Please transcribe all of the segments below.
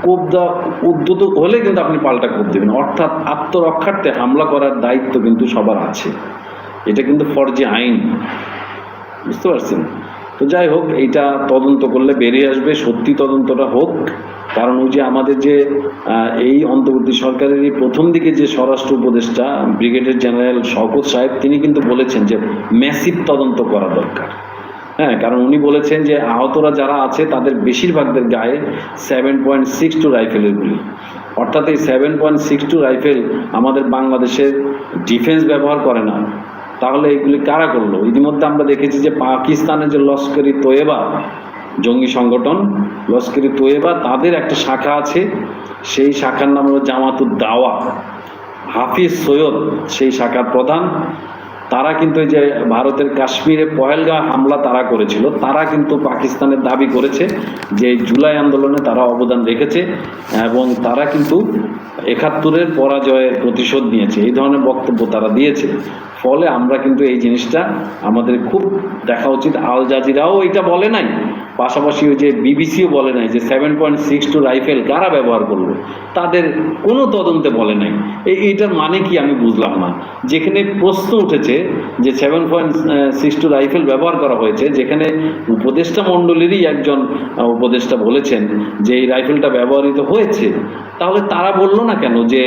কোপ দেওয়া উদ্যত হলে কিন্তু আপনি পাল্টা কোপ দেবেন, অর্থাৎ আত্মরক্ষার্থে হামলা করার দায়িত্ব কিন্তু সবার আছে। এটা কিন্তু ফরজে আইন, বুঝতে পারছেন? তো যাই হোক, এইটা তদন্ত করলে বেরিয়ে আসবে, সত্যি তদন্তটা হোক। কারণ ওই যে আমাদের যে এই অন্তর্বর্তী সরকারের এই প্রথম দিকে যে স্বরাষ্ট্র উপদেষ্টা ব্রিগেডিয়ার জেনারেল শওকত সাহেব, তিনি কিন্তু বলেছেন যে ম্যাসিভ তদন্ত করা দরকার। হ্যাঁ, কারণ উনি বলেছেন যে আহতরা যারা আছে তাদের বেশিরভাগদের গায়ে 7.62 রাইফেলের গুলি, অর্থাৎ এই 7.62 রাইফেল আমাদের বাংলাদেশের ডিফেন্স ব্যবহার করে না, তাহলে এগুলি কারা করলো? ইতিমধ্যে আমরা দেখেছি যে পাকিস্তানের যে লস্করি তৈয়বা জঙ্গি সংগঠন, লস্করি তৈয়বা, তাদের একটা শাখা আছে, সেই শাখার নাম হলো জামাতুদ দাওয়া, হাফিজ সৈয়দ সেই শাখার প্রধান। তারা কিন্তু এই যে ভারতের কাশ্মীরে পহেলগাঁও হামলা তারা করেছিল, তারা কিন্তু পাকিস্তানের দাবি করেছে যে জুলাই আন্দোলনে তারা অবদান রেখেছে এবং তারা কিন্তু 71-এর পরাজয়ের প্রতিশোধ নিয়েছে, এই ধরনের বক্তব্য তারা দিয়েছে। ফলে আমরা কিন্তু এই জিনিসটা আমাদের খুব দেখা উচিত। আল জাজিরাও এটা বলে নাই, পাশাপাশি ওই যে বিবিসিও বলে নাই যে 7.62 রাইফেল কারা ব্যবহার করলো, তাদের কোনো তদন্তে বলে নাই। এইটার মানে কি আমি বুঝলাম না। যেখানে প্রশ্ন উঠেছে যে 7.62 রাইফেল ব্যবহার করা হয়েছে, যেখানে উপদেষ্টা মণ্ডলীরই একজন উপদেষ্টা বলেছেন যে এই রাইফেলটা ব্যবহৃত হয়েছে, তাহলে তারা বললো না কেন যে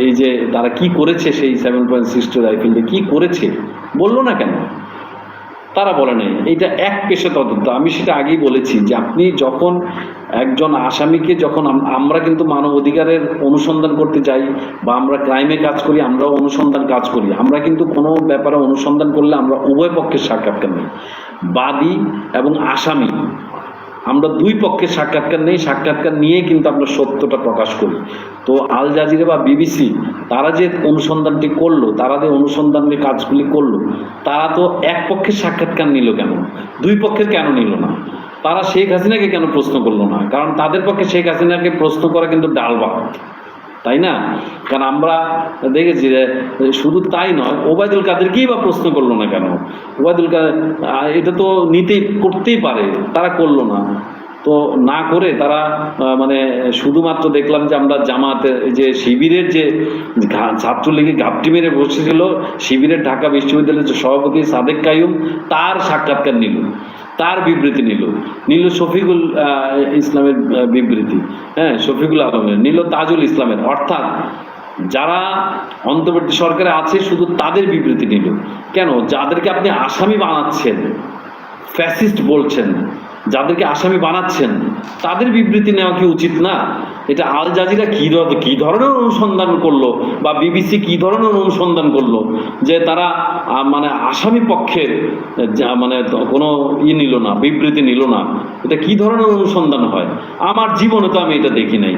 এই যে তারা কি করেছে, সেই 7.62 রাইফেল দিয়ে কি করেছে বললো না কেন? তারা বলে নাই। এইটা এক পেশে তদন্ত। আমি সেটা আগেই বলেছি যে আপনি যখন একজন আসামিকে, যখন আমরা কিন্তু মানব অধিকারের অনুসন্ধান করতে যাই বা আমরা ক্রাইমে কাজ করি, আমরাও অনুসন্ধান কাজ করি, আমরা কিন্তু কোনো ব্যাপারে অনুসন্ধান করলে আমরা উভয় পক্ষের সাক্ষাৎকার নিই, বাদী এবং আসামি, আমরা দুই পক্ষের সাক্ষাৎকার নেই, সাক্ষাৎকার নিয়ে কিন্তু আমরা সত্যটা প্রকাশ করি। তো আল জাজিরা বা বিবিসি তারা যে অনুসন্ধানটি করলো, তারা যে অনুসন্ধানের কাজগুলি করলো, তারা তো এক পক্ষের সাক্ষাৎকার নিল কেন, দুই পক্ষের কেন নিল না? তারা শেখ হাসিনাকে কেন প্রশ্ন করলো না? কারণ তাদের পক্ষে শেখ হাসিনাকে প্রশ্ন করা কিন্তু ডাল ভাত, তাই না? কারণ আমরা দেখেছি যে শুধু তাই নয়, ওবায়দুল কাদেরকেই বা প্রশ্ন করলো না কেন? ওবায়দুল কাদের এটা তো করতেই পারে, তারা করলো না। তো না করে তারা মানে শুধুমাত্র দেখলাম যে আমরা জামাতের যে শিবিরের যে ছাত্রলীগে ঘাপটি মেরে বসেছিল, শিবিরের ঢাকা বিশ্ববিদ্যালয়ের যে সভাপতি সাদেক কাইয়ুম, তার সাক্ষাৎকার নিল, তার বিবৃতি নিল শফিকুল ইসলামের বিবৃতি, হ্যাঁ, শফিকুল আলমের নিল, তাজুল ইসলামের, অর্থাৎ যারা অন্তর্বর্তী সরকারে আছে শুধু তাদের বিবৃতি নিল। কেন? যাদেরকে আপনি আসামি বানাচ্ছেন, ফ্যাসিস্ট বলছেন, যাদেরকে আসামি বানাচ্ছেন, তাদের বিবৃতি নেওয়া কি উচিত না? এটা আল জাজিরা কি ধরনের অনুসন্ধান করলো বা বিবিসি কি ধরনের অনুসন্ধান করলো যে তারা মানে আসামি পক্ষের মানে কোনো নিল না, বিবৃতি নিল না? এটা কি ধরনের অনুসন্ধান হয়? আমার জীবনে তো আমি এটা দেখি নাই।